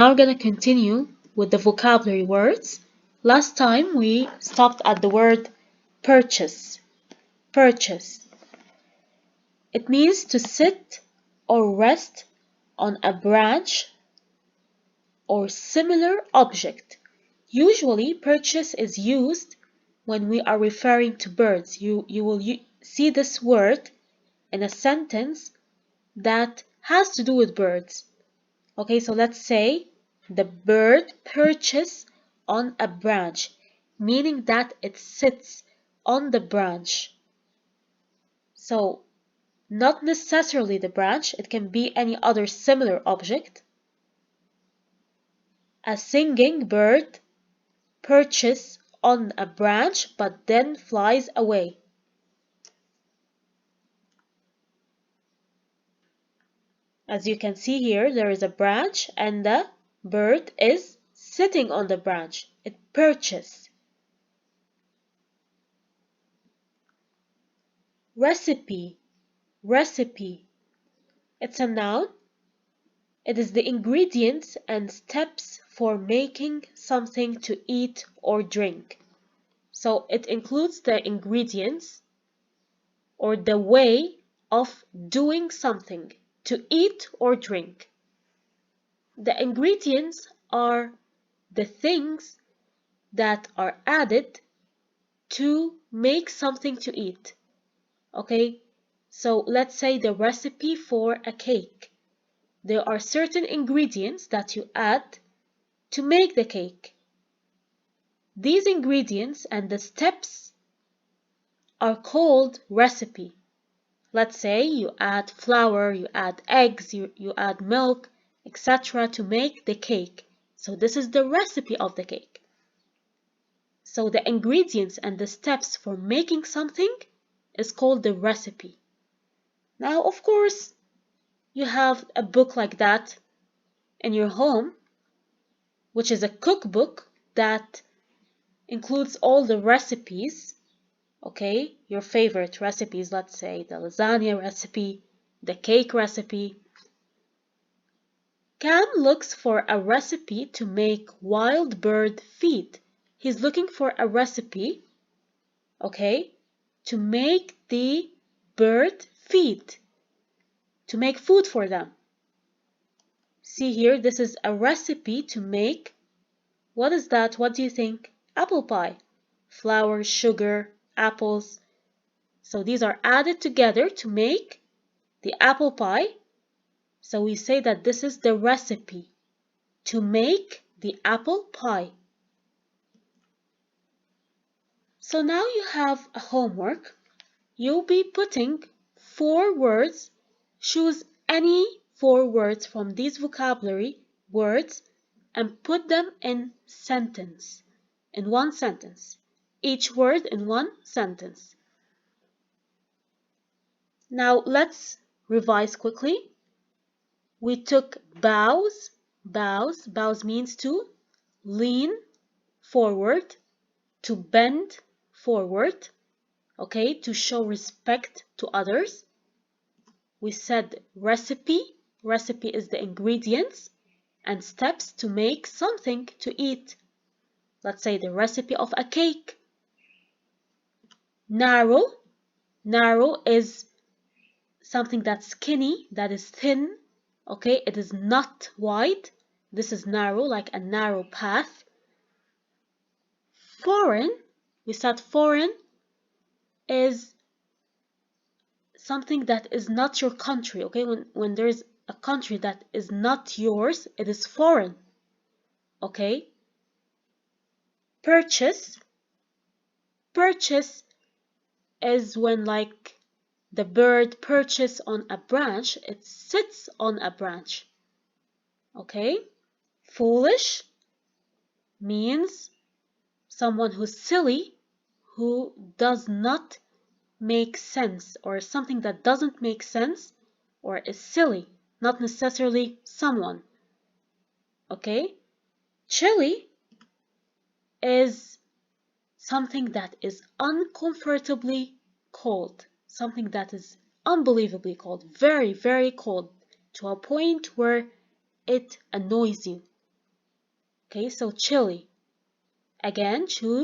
Now we're going to continue with the vocabulary words. Last time we stopped at the word purchase. Purchase. It means to sit or rest on a branch or similar object. Usually, purchase is used when we are referring to birds. You will see this word in a sentence that has to do with birds. Okay, so let's say the bird perches on a branch, meaning that it sits on the branch. So, not necessarily the branch, it can be any other similar object. A singing bird perches on a branch but then flies away. As you can see here, there is a branch and the bird is sitting on the branch. It perches. Recipe. Recipe. It's a noun. It is the ingredients and steps for making something to eat or drink. So it includes the ingredients or the way of doing something to eat or drink. The ingredients are the things that are added to make something to eat. Okay, so let's say the recipe for a cake. There are certain ingredients that you add to make the cake. These ingredients and the steps are called recipe. Let's say you add flour, you add eggs, you add milk, etc. to make the cake. So this is the recipe of the cake. So the ingredients and the steps for making something is called the recipe. Now, of course, you have a book like that in your home, which is a cookbook that includes all the recipes, okay? Your favorite recipes, let's say the lasagna recipe, the cake recipe. Cam looks for a recipe to make wild bird feed. He's looking for a recipe, okay, to make the bird feed, to make food for them. See here, this is a recipe to make, what is that? What do you think? Apple pie. Flour, sugar, apples. So these are added together to make the apple pie. So we say that this is the recipe to make the apple pie. So now you have a homework. You'll be putting 4 words. Choose any 4 words from these vocabulary words and put them in sentence, in one sentence. Each word in one sentence. Now let's revise quickly. We took bows. Bows means to lean forward, to bend forward, okay, to show respect to others. We said recipe. Recipe is the ingredients and steps to make something to eat. Let's say the recipe of a cake. Narrow. Narrow is something that's skinny, that is thin. Okay, it is not wide. This is narrow, like a narrow path. Foreign. We said foreign is something that is not your country. Okay, when there is a country that is not yours, it is foreign. Okay. Purchase. Purchase is when like the bird perches on a branch, it sits on a branch. Okay. Foolish means someone who's silly, who does not make sense, or something that doesn't make sense or is silly, not necessarily someone. Okay. Chilly is something that is uncomfortably cold, something that is unbelievably cold, very, very cold, to a point where it annoys you. Okay, so chili. Again, choose